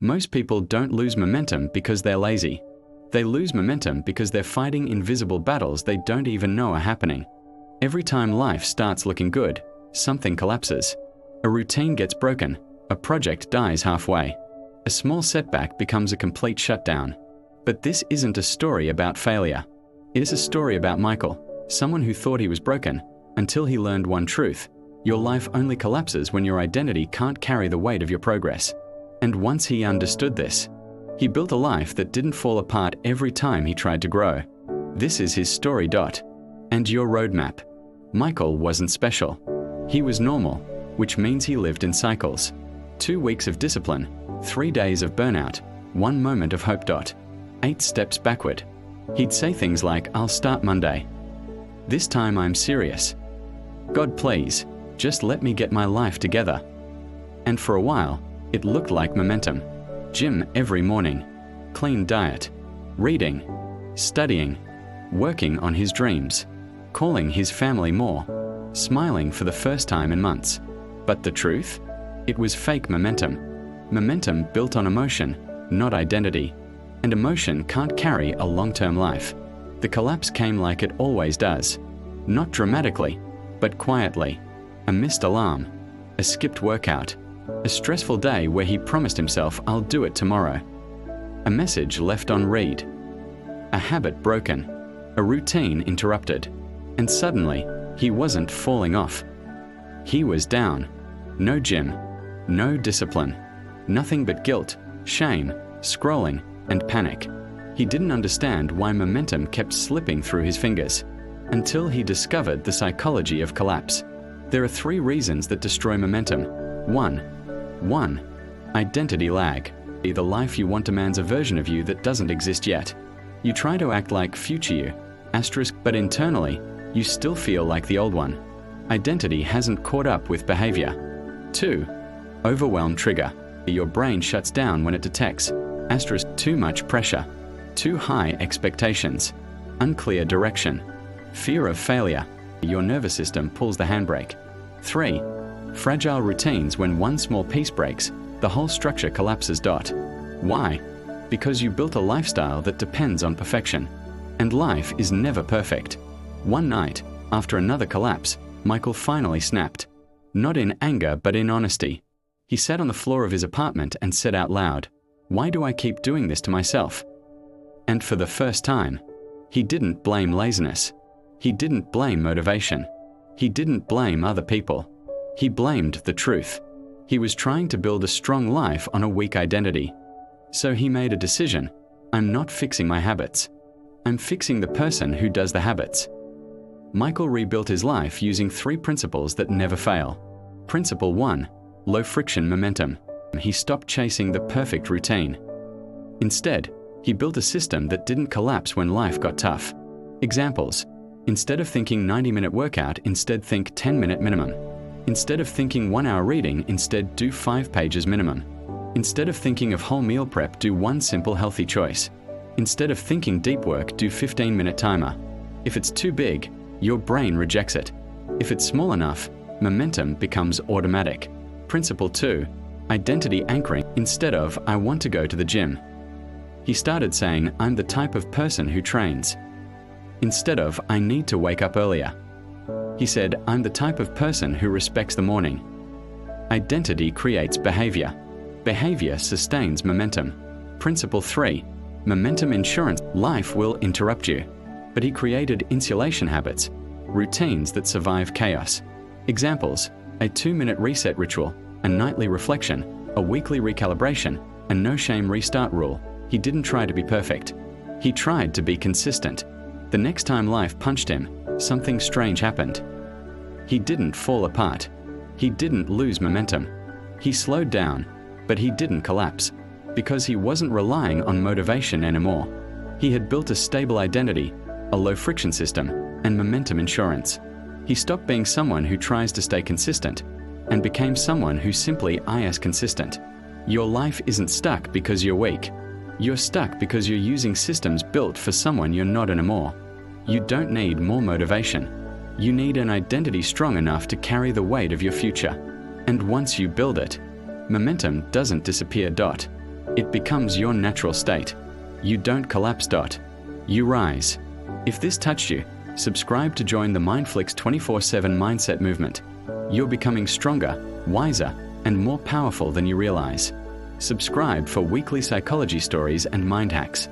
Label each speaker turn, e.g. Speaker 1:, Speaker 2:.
Speaker 1: Most people don't lose momentum because they're lazy. They lose momentum because they're fighting invisible battles they don't even know are happening. Every time life starts looking good, something collapses. A routine gets broken, a project dies halfway. A small setback becomes a complete shutdown. But this isn't a story about failure. It is a story about Michael, someone who thought he was broken, until he learned one truth: your life only collapses when your identity can't carry the weight of your progress. And once he understood this, he built a life that didn't fall apart every time he tried to grow. This is his story. And your roadmap. Michael wasn't special. He was normal, which means he lived in cycles. 2 weeks of discipline, 3 days of burnout, 1 moment of hope. 8 steps backward. He'd say things like, "I'll start Monday. This time I'm serious. God, please, just let me get my life together." And for a while, it looked like momentum. Gym every morning, clean diet, reading, studying, working on his dreams, calling his family more, smiling for the first time in months. But the truth? It was fake momentum. Momentum built on emotion, not identity. And emotion can't carry a long-term life. The collapse came like it always does. Not dramatically, but quietly. A missed alarm, a skipped workout, a stressful day where he promised himself, "I'll do it tomorrow." A message left on read. A habit broken. A routine interrupted. And suddenly, he wasn't falling off. He was down. No gym, no discipline, nothing but guilt, shame, scrolling, and panic. He didn't understand why momentum kept slipping through his fingers, until he discovered the psychology of collapse. There are 3 reasons that destroy momentum. 1. Identity lag. The life you want demands a version of you that doesn't exist yet. You try to act like future you, but internally, you still feel like the old one. Identity hasn't caught up with behavior. 2. Overwhelm trigger. Your brain shuts down when it detects too much pressure, too high expectations, unclear direction, fear of failure. Your nervous system pulls the handbrake. 3. Fragile routines. When one small piece breaks, the whole structure collapses. Why? Because you built a lifestyle that depends on perfection. And life is never perfect. One night, after another collapse, Michael finally snapped. Not in anger, but in honesty. He sat on the floor of his apartment and said out loud, "Why do I keep doing this to myself?" And for the first time, he didn't blame laziness. He didn't blame motivation. He didn't blame other people. He blamed the truth. He was trying to build a strong life on a weak identity. So he made a decision. I'm not fixing my habits. I'm fixing the person who does the habits. Michael rebuilt his life using 3 principles that never fail. Principle 1, low friction momentum. He stopped chasing the perfect routine. Instead, he built a system that didn't collapse when life got tough. Examples: instead of thinking 90-minute workout, instead think 10-minute minimum. Instead of thinking 1 hour reading, instead do 5 pages minimum. Instead of thinking of whole meal prep, do 1 simple healthy choice. Instead of thinking deep work, do 15-minute timer. If it's too big, your brain rejects it. If it's small enough, momentum becomes automatic. Principle 2, identity anchoring. Instead of "I want to go to the gym," he started saying, "I'm the type of person who trains." Instead of "I need to wake up earlier," he said, "I'm the type of person who respects the morning." Identity creates behavior. Behavior sustains momentum. Principle 3, momentum insurance. Life will interrupt you, but he created insulation habits, routines that survive chaos. Examples: a 2-minute reset ritual, a nightly reflection, a weekly recalibration, a no-shame restart rule. He didn't try to be perfect. He tried to be consistent. The next time life punched him, something strange happened. He didn't fall apart. He didn't lose momentum. He slowed down, but he didn't collapse, because he wasn't relying on motivation anymore. He had built a stable identity, a low-friction system, and momentum insurance. He stopped being someone who tries to stay consistent and became someone who simply is consistent. Your life isn't stuck because you're weak. You're stuck because you're using systems built for someone you're not anymore. You don't need more motivation. You need an identity strong enough to carry the weight of your future. And once you build it, momentum doesn't disappear. It becomes your natural state. You don't collapse. You rise. If this touched you, subscribe to join the Mindflix 24/7 mindset movement. You're becoming stronger, wiser, and more powerful than you realize. Subscribe for weekly psychology stories and mind hacks.